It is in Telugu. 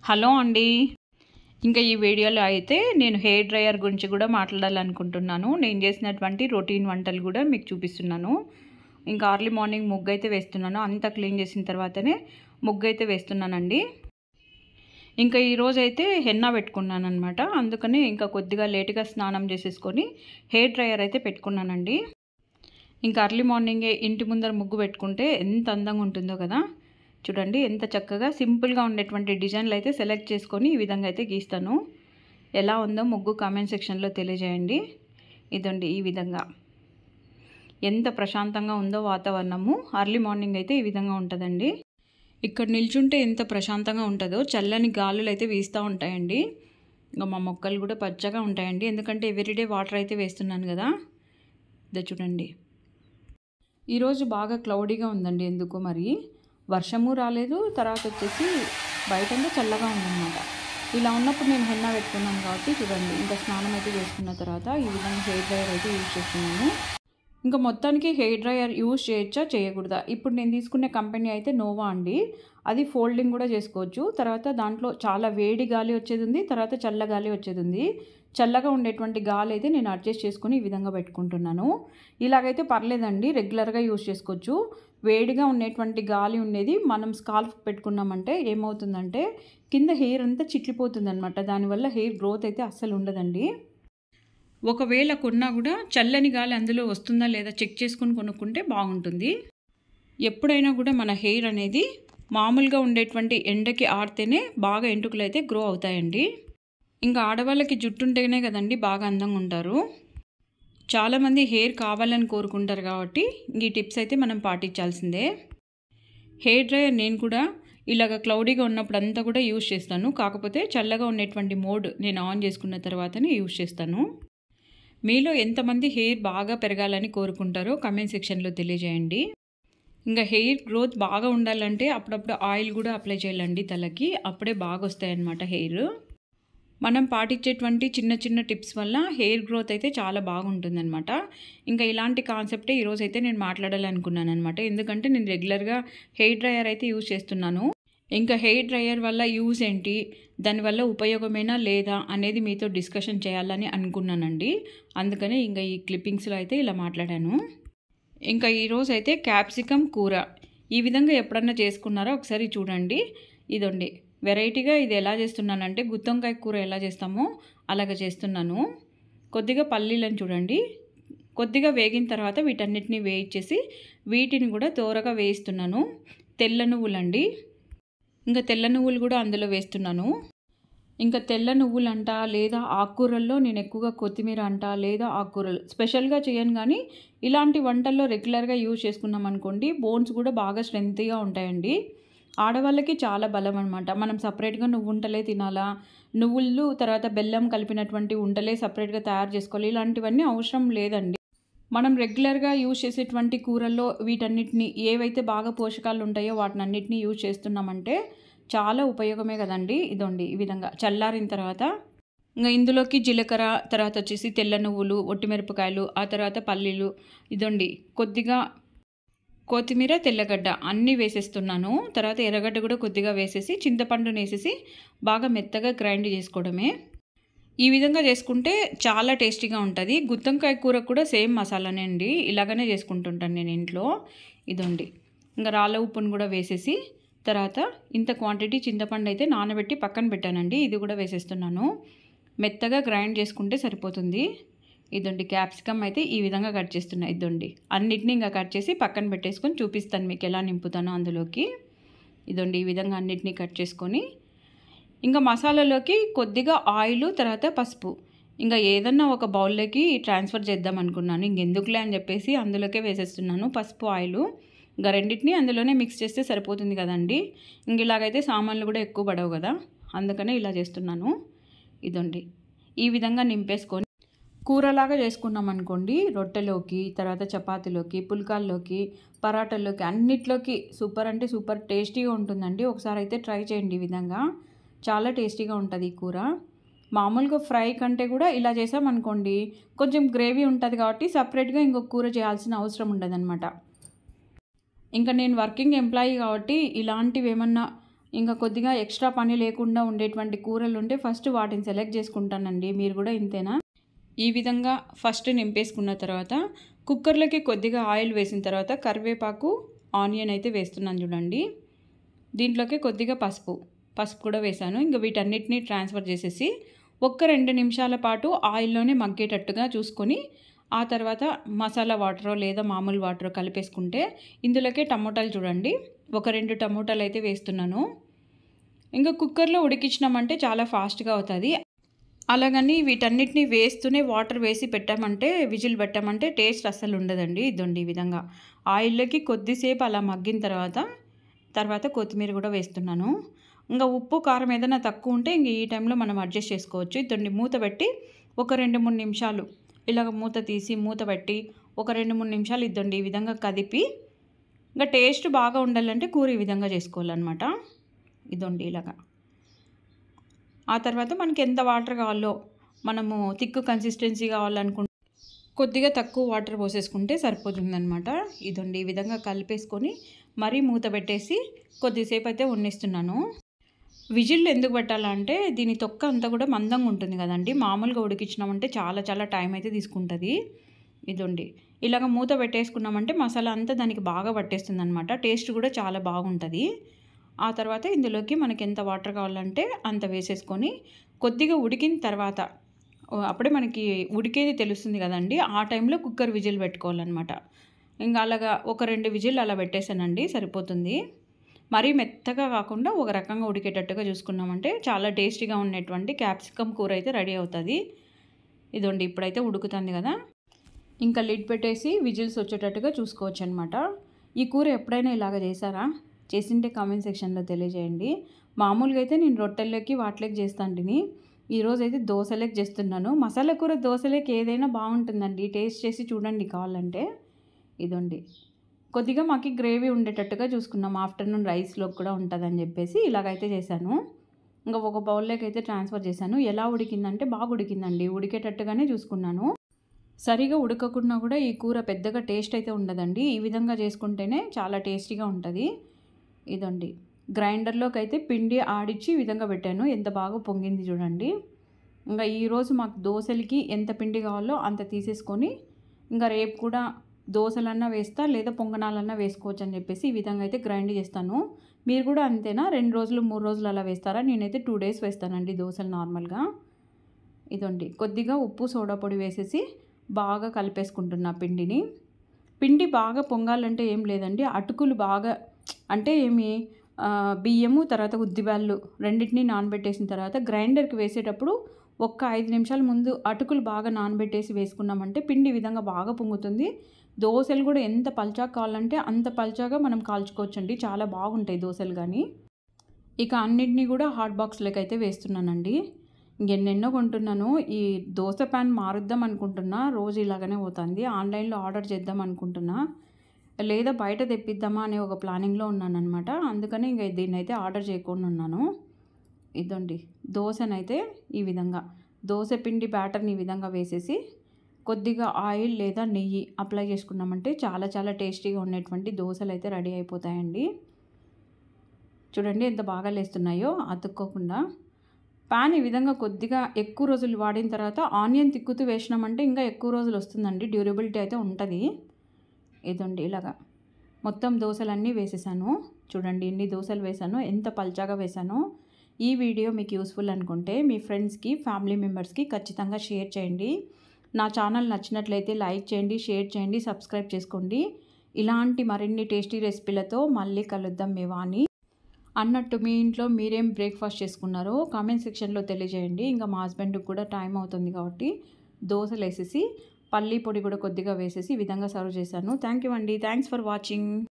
హలో అండి. ఇంకా ఈ వీడియోలో అయితే నేను హెయిర్ డ్రైయర్ గురించి కూడా మాట్లాడాలనుకుంటున్నాను. నేను చేసినటువంటి రొటీన్ వంటలు కూడా మీకు చూపిస్తున్నాను. ఇంకా అర్లీ మార్నింగ్ ముగ్గు అయితే వేస్తున్నాను. అంతా క్లీన్ చేసిన తర్వాతనే ముగ్గు అయితే వేస్తున్నానండి. ఇంకా ఈరోజు అయితే హెన్నా పెట్టుకున్నాను అనమాట. అందుకని ఇంకా కొద్దిగా లేటుగా స్నానం చేసేసుకొని హెయిర్ డ్రైయర్ అయితే పెట్టుకున్నానండి. ఇంకా అర్లీ మార్నింగే ఇంటి ముందర ముగ్గు పెట్టుకుంటే ఎంత అందంగా ఉంటుందో కదా. చూడండి ఎంత చక్కగా సింపుల్గా ఉండేటువంటి డిజైన్లు అయితే సెలెక్ట్ చేసుకొని ఈ విధంగా అయితే గీస్తాను. ఎలా ఉందో ముగ్గు కామెంట్ సెక్షన్లో తెలియజేయండి. ఇదండి ఈ విధంగా ఎంత ప్రశాంతంగా ఉందో వాతావరణము. అర్లీ మార్నింగ్ అయితే ఈ విధంగా ఉంటుందండి. ఇక్కడ నిల్చుంటే ఎంత ప్రశాంతంగా ఉంటుందో. చల్లని గాలులు అయితే వీస్తూ ఉంటాయండి. ఇంకా మా మొక్కలు కూడా పచ్చగా ఉంటాయండి, ఎందుకంటే ఎవ్రీడే వాటర్ అయితే వేస్తున్నాను కదా. ఇదే చూడండి, ఈరోజు బాగా క్లౌడీగా ఉందండి. ఎందుకో మరి వర్షము రాలేదు. తర్వాత వచ్చేసి బయటంతా చల్లగా ఉందన్నమాట. ఇలా ఉన్నప్పుడు నేను హెన్నా పెట్టుకున్నాను కాబట్టి చూడండి, ఇంకా స్నానం అయితే చేసుకున్న తర్వాత ఈ విధంగా హెయిర్ డ్రైయర్ అయితే యూజ్ చేస్తున్నాను. ఇంకా మొత్తానికి హెయిర్ డ్రైయర్ యూజ్ చేయొచ్చా చేయకూడదా? ఇప్పుడు నేను తీసుకునే కంపెనీ అయితే నోవా అండి. అది ఫోల్డింగ్ కూడా చేసుకోవచ్చు. తర్వాత దాంట్లో చాలా వేడి గాలి వచ్చేది ఉంది, తర్వాత చల్ల గాలి వచ్చేది ఉంది. చల్లగా ఉండేటువంటి గాలి అయితే నేను అడ్జస్ట్ చేసుకుని ఈ విధంగా పెట్టుకుంటున్నాను. ఇలాగైతే పర్లేదండి, రెగ్యులర్గా యూజ్ చేసుకోవచ్చు. వేడిగా ఉండేటువంటి గాలి ఉండేది మనం స్కాల్ఫ్ పెట్టుకున్నామంటే ఏమవుతుందంటే కింద హెయిర్ అంతా చిట్లిపోతుంది అనమాట. దానివల్ల హెయిర్ గ్రోత్ అయితే అస్సలు ఉండదండి. ఒకవేళ కొన్నా కూడా చల్లని గాలి అందులో వస్తుందా లేదా చెక్ చేసుకొని కొనుక్కుంటే బాగుంటుంది. ఎప్పుడైనా కూడా మన హెయిర్ అనేది మామూలుగా ఉండేటువంటి ఎండకి ఆడితేనే బాగా ఎంటుకలు అయితే గ్రో అవుతాయండి. ఇంకా ఆడవాళ్ళకి జుట్టు ఉంటేనే కదండి బాగా అందంగా ఉంటారు. చాలామంది హెయిర్ కావాలని కోరుకుంటారు కాబట్టి ఈ టిప్స్ అయితే మనం పాటించాల్సిందే. హెయిర్ డ్రైయర్ నేను కూడా ఇలాగ క్లౌడీగా ఉన్నప్పుడు అంతా కూడా యూజ్ చేస్తాను. కాకపోతే చల్లగా ఉండేటువంటి మోడ్ నేను ఆన్ చేసుకున్న తర్వాతనే యూజ్ చేస్తాను. మీలో ఎంతమంది హెయిర్ బాగా పెరగాలని కోరుకుంటారో కమెంట్ సెక్షన్లో తెలియజేయండి. ఇంకా హెయిర్ గ్రోత్ బాగా ఉండాలంటే అప్పుడప్పుడు ఆయిల్ కూడా అప్లై చేయాలండి తలకి. అప్పుడే బాగా వస్తాయన్నమాట హెయిర్. మనం పాటించేటువంటి చిన్న చిన్న టిప్స్ వల్ల హెయిర్ గ్రోత్ అయితే చాలా బాగుంటుందన్నమాట. ఇంకా ఇలాంటి కాన్సెప్టే ఈరోజు అయితే నేను మాట్లాడాలనుకున్నాను అనమాట. ఎందుకంటే నేను రెగ్యులర్గా హెయిర్ డ్రైయర్ అయితే యూజ్ చేస్తున్నాను. ఇంకా హెయిర్ డ్రైయర్ వల్ల యూజ్ ఏంటి, దానివల్ల ఉపయోగమేనా లేదా అనేది మీతో డిస్కషన్ చేయాలని అనుకున్నానండి. అందుకని ఇంకా ఈ క్లిప్పింగ్స్లో అయితే ఇలా మాట్లాడాను. ఇంకా ఈరోజు అయితే క్యాప్సికమ్ కూర ఈ విధంగా ఎప్పుడన్నా చేసుకున్నారో ఒకసారి చూడండి. ఇదండి వెరైటీగా ఇది ఎలా చేస్తున్నానంటే గుత్తొంకాయ కూర ఎలా చేస్తామో అలాగ చేస్తున్నాను. కొద్దిగా పల్లీలను చూడండి, కొద్దిగా వేగిన తర్వాత వీటన్నిటిని వేయించేసి వీటిని కూడా తోరగా వేయిస్తున్నాను. తెల్ల నువ్వులండి, ఇంకా తెల్ల నువ్వులు కూడా అందులో వేస్తున్నాను. ఇంకా తెల్ల నువ్వులు అంట లేదా ఆకుకూరల్లో నేను ఎక్కువగా కొత్తిమీర అంట లేదా ఆకుకూరలు స్పెషల్గా చేయను, కానీ ఇలాంటి వంటల్లో రెగ్యులర్గా యూజ్ చేసుకున్నాం అనుకోండి బోన్స్ కూడా బాగా స్ట్రెంగ్త్గా ఉంటాయండి. ఆడవాళ్ళకి చాలా బలం అనమాట. మనం సపరేట్గా నువ్వు ఉంటలే తినాలా, నువ్వులు తర్వాత బెల్లం కలిపినటువంటి ఉంటలే సపరేట్గా తయారు చేసుకోవాలి, ఇలాంటివన్నీ అవసరం లేదండి. మనం రెగ్యులర్గా యూజ్ చేసేటువంటి కూరల్లో వీటన్నిటిని ఏవైతే బాగా పోషకాలు ఉంటాయో వాటినన్నిటిని యూజ్ చేస్తున్నామంటే చాలా ఉపయోగమే కదండి. ఇదండి ఈ విధంగా చల్లారిన తర్వాత ఇంకా ఇందులోకి జీలకర్ర, తర్వాత వచ్చేసి తెల్ల నువ్వులు, ఒట్టిమిరపకాయలు, ఆ తర్వాత పల్లీలు, ఇదండి కొద్దిగా కొత్తిమీర, తెల్లగడ్డ అన్నీ వేసేస్తున్నాను. తర్వాత ఎర్రగడ్డ కూడా కొద్దిగా వేసేసి చింతపండుని వేసేసి బాగా మెత్తగా గ్రైండ్ చేసుకోవడమే. ఈ విధంగా చేసుకుంటే చాలా టేస్టీగా ఉంటుంది. గుత్తొంకాయ కూర కూడా సేమ్ మసాలానే అండి, ఇలాగనే చేసుకుంటుంటాను నేను ఇంట్లో. ఇదండి ఇంకా రాళ్ళ ఉప్పును కూడా వేసేసి తర్వాత ఇంత క్వాంటిటీ చింతపండు అయితే నానబెట్టి పక్కన పెట్టానండి. ఇది కూడా వేసేస్తున్నాను. మెత్తగా గ్రైండ్ చేసుకుంటే సరిపోతుంది. ఇదండి క్యాప్సికమ్ అయితే ఈ విధంగా కట్ చేస్తున్నా. ఇదండి అన్నిటినీ ఇంకా కట్ చేసి పక్కన పెట్టేసుకొని చూపిస్తాను మీకు ఎలా నింపుతానో అందులోకి. ఇదండి ఈ విధంగా అన్నిటినీ కట్ చేసుకొని ఇంకా మసాలాలోకి కొద్దిగా ఆయిల్, తర్వాత పసుపు ఇంకా ఏదన్నా ఒక బౌల్లోకి ట్రాన్స్ఫర్ చేద్దాం అనుకున్నాను. ఇంకెందుకులే అని చెప్పేసి అందులోకే వేసేస్తున్నాను పసుపు, ఆయిల్. ఇంకా రెండింటినీ అందులోనే మిక్స్ చేస్తే సరిపోతుంది కదండి. ఇంక ఇలాగైతే సామాన్లు కూడా ఎక్కువ పడవు కదా, అందుకనే ఇలా చేస్తున్నాను. ఇదండి ఈ విధంగా నింపేసుకొని కూరలాగా చేసుకున్నాం అనుకోండి రొట్టెలోకి, తర్వాత చపాతీలోకి, పుల్కాల్లోకి, పరాటల్లోకి అన్నిట్లోకి సూపర్ అంటే సూపర్ టేస్టీగా ఉంటుందండి. ఒకసారి అయితే ట్రై చేయండి. ఈ విధంగా చాలా టేస్టీగా ఉంటుంది ఈ కూర. మామూలుగా ఫ్రై కంటే కూడా ఇలా చేసామనుకోండి కొంచెం గ్రేవీ ఉంటుంది కాబట్టి సపరేట్గా ఇంకొక కూర చేయాల్సిన అవసరం ఉండదన్నమాట. ఇంకా నేను వర్కింగ్ ఎంప్లాయీ కాబట్టి ఇలాంటివి ఏమన్నా ఇంకా కొద్దిగా ఎక్స్ట్రా పని లేకుండా ఉండేటువంటి కూరలు ఉంటే ఫస్ట్ వాటిని సెలెక్ట్ చేసుకుంటానండి. మీరు కూడా ఇంతేనా? ఈ విధంగా ఫస్ట్ నింపేసుకున్న తర్వాత కుక్కర్లోకి కొద్దిగా ఆయిల్ వేసిన తర్వాత కరివేపాకు, ఆనియన్ అయితే వేస్తున్నాను చూడండి. దీంట్లోకి కొద్దిగా పసుపు కూడా వేసాను. ఇంకా వీటన్నిటిని ట్రాన్స్ఫర్ చేసేసి 1-2 నిమిషాల పాటు ఆయిల్లోనే మగ్గేటట్టుగా చూసుకొని ఆ తర్వాత మసాలా వాటరో లేదా మామూలు వాటరో కలిపేసుకుంటే ఇందులోకే టమోటాలు చూడండి 1-2 టమోటాలు అయితే వేస్తున్నాను. ఇంకా కుక్కర్లో ఉడికించినామంటే చాలా ఫాస్ట్గా అవుతుంది. అలాగని వీటన్నిటిని వేస్తూనే వాటర్ వేసి పెట్టామంటే విజిల్ పెట్టామంటే టేస్ట్ అస్సలు ఉండదండి. ఇదండి ఈ విధంగా ఆయిల్లోకి కొద్దిసేపు అలా మగ్గిన తర్వాత కొత్తిమీర కూడా వేస్తున్నాను. ఇంకా ఉప్పు కారం ఏదైనా తక్కువ ఉంటే ఇంక ఈ టైంలో మనం అడ్జస్ట్ చేసుకోవచ్చు. ఇదండి మూత పెట్టి 1-2-3 నిమిషాలు ఇలాగ మూత తీసి మూత పెట్టి 1-2-3 నిమిషాలు ఇద్దండి ఈ విధంగా కదిపి. ఇంకా టేస్ట్ బాగా ఉండాలంటే కూర ఈ విధంగా చేసుకోవాలన్నమాట. ఇదండి ఇలాగా. ఆ తర్వాత మనకి ఎంత వాటర్ కావాలో మనము థిక్ కన్సిస్టెన్సీ కావాలనుకుంటే కొద్దిగా తక్కువ వాటర్ పోసేసుకుంటే సరిపోతుందన్నమాట. ఇదండి ఈ విధంగా కలిపేసుకొని మరీ మూత పెట్టేసి కొద్దిసేపు అయితే వండిస్తున్నాను. విజిల్ ఎందుకు పెట్టాలంటే దీని తొక్క అంతా కూడా మందంగా ఉంటుంది కదండి. మామూలుగా ఉడికించినామంటే చాలా టైం అయితే తీసుకుంటుంది. ఇదండి ఇలాగ మూత పెట్టేసుకున్నామంటే మసాలా అంతా దానికి బాగా పట్టేస్తుంది అనమాట. టేస్ట్ కూడా చాలా బాగుంటుంది. ఆ తర్వాత ఇందులోకి మనకి ఎంత వాటర్ కావాలంటే అంత వేసేసుకొని కొద్దిగా ఉడికిన తర్వాత అప్పుడే మనకి ఉడికేది తెలుస్తుంది కదండి. ఆ టైంలో కుక్కర్ విజిల్ పెట్టుకోవాలన్నమాట. ఇంకా అలాగా 1-2 విజిల్ అలా పెట్టేసానండి, సరిపోతుంది. మరీ మెత్తగా కాకుండా ఒక రకంగా ఉడికేటట్టుగా చూసుకున్నామంటే చాలా టేస్టీగా ఉండేటువంటి క్యాప్సికమ్ కూర అయితే రెడీ అవుతుంది. ఇదండి ఇప్పుడైతే ఉడుకుతుంది కదా. ఇంకా లిడ్ పెట్టేసి విజిల్స్ వచ్చేటట్టుగా చూసుకోవచ్చు అనమాట. ఈ కూర ఎప్పుడైనా ఇలాగ చేశారా? చేసింటే కామెంట్ సెక్షన్లో తెలియజేయండి. మామూలుగా అయితే నేను రొట్టెల్లోకి వాటిలోకి చేస్తాంటిని. ఈరోజు అయితే దోశలోకి చేస్తున్నాను. మసాలా కూర దోశలోకి ఏదైనా బాగుంటుందండి. టేస్ట్ చేసి చూడండి కావాలంటే. ఇదండి కొద్దిగా మాకు గ్రేవీ ఉండేటట్టుగా చూసుకున్నాం. ఆఫ్టర్నూన్ రైస్లోకి కూడా ఉంటుందని చెప్పేసి ఇలాగైతే చేశాను. ఇంకా ఒక బౌల్లోకి అయితే ట్రాన్స్ఫర్ చేశాను. ఎలా ఉడికిందంటే బాగా ఉడికిందండి. ఉడికేటట్టుగానే చూసుకున్నాను. సరిగా ఉడకకుండా కూడా ఈ కూర పెద్దగా టేస్ట్ అయితే ఉండదండి. ఈ విధంగా చేసుకుంటేనే చాలా టేస్టీగా ఉంటుంది. ఇదండి గ్రైండర్లోకి అయితే పిండి ఆడిచ్చి ఈ విధంగా పెట్టాను. ఎంత బాగా పొంగింది చూడండి. ఇంకా ఈరోజు మాకు దోశలకి ఎంత పిండి కావాలో అంత తీసేసుకొని ఇంకా రేపు కూడా దోశలన్నా వేస్తా లేదా పొంగనాలన్నా వేసుకోవచ్చు అని చెప్పేసి ఈ విధంగా అయితే గ్రైండ్ చేస్తాను. మీరు కూడా అంతేనా? 2 రోజులు 3 రోజులు అలా వేస్తారా? నేనైతే 2 డేస్ వేస్తానండి దోశలు నార్మల్గా. ఇదండి కొద్దిగా ఉప్పు సోడా పొడి వేసేసి బాగా కలిపేసుకుంటున్నా పిండిని. పిండి బాగా పొంగాలంటే ఏం లేదండి, అటుకులు బాగా అంటే బియ్యము తర్వాత ఉద్దిబ్యాళ్ళు రెండింటినీ నానబెట్టేసిన తర్వాత గ్రైండర్కి వేసేటప్పుడు 5 నిమిషాల ముందు అటుకులు బాగా నానబెట్టేసి వేసుకున్నామంటే పిండి ఈ విధంగా బాగా పొంగుతుంది. దోశలు కూడా ఎంత పల్చాగా కావాలంటే అంత పల్చాగా మనం కాల్చుకోవచ్చండి. చాలా బాగుంటాయి దోశలు కానీ. ఇక అన్నింటినీ కూడా హాట్ బాక్స్లోకి అయితే వేస్తున్నానండి. ఇంకెన్నెన్నో కొంటున్నాను. ఈ దోశ ప్యాన్ మారుద్దాం అనుకుంటున్నా. రోజు ఇలాగనే పోతుంది. ఆన్లైన్లో ఆర్డర్ చేద్దాం అనుకుంటున్నా, లేదా బయట తెప్పిద్దామా అనే ఒక ప్లానింగ్లో ఉన్నాను అనమాట. అందుకని ఇంక దీన్ని అయితే ఆర్డర్ చేయకుండా ఉన్నాను. ఇదండి దోశనైతే ఈ విధంగా దోశ పిండి బ్యాటర్ని ఈ విధంగా వేసేసి కొద్దిగా ఆయిల్ లేదా నెయ్యి అప్లై చేసుకున్నామంటే చాలా టేస్టీగా ఉండేటువంటి దోశలు అయితే రెడీ అయిపోతాయండి. చూడండి ఎంత బాగా లేస్తున్నాయో అతుక్కోకుండా. పాన్ ఈ విధంగా కొద్దిగా ఎక్కువ రోజులు వాడిన తర్వాత ఆనియన్ తిక్కుతూ వేసినామంటే ఇంకా ఎక్కువ రోజులు వస్తుందండి. డ్యూరబిలిటీ అయితే ఉంటుంది. ఇదండి ఇలాగా మొత్తం దోశలన్నీ వేసేసాను. చూడండి ఎన్ని దోశలు వేసానో, ఎంత పల్చాగా వేసానో. ఈ వీడియో మీకు యూస్ఫుల్ అనుకుంటే మీ ఫ్రెండ్స్కి, ఫ్యామిలీ మెంబర్స్కి ఖచ్చితంగా షేర్ చేయండి. నా ఛానల్ నచ్చినట్లయితే లైక్ చేయండి, షేర్ చేయండి, సబ్స్క్రైబ్ చేసుకోండి. ఇలాంటి మరిన్ని టేస్టీ రెసిపీలతో మళ్ళీ కలుద్దాం మీ వాణి. అన్నట్టు మీ ఇంట్లో మీరేం బ్రేక్ఫాస్ట్ చేసుకున్నారో కామెంట్ సెక్షన్లో తెలియజేయండి. ఇంకా మా హస్బెండ్కి కూడా టైం అవుతుంది కాబట్టి దోశలు వేసేసి పల్లీ పొడి కూడా కొద్దిగా వేసేసి ఈ విధంగా సర్వ్ చేశాను. థ్యాంక్ యూ అండి. Thanks for watching.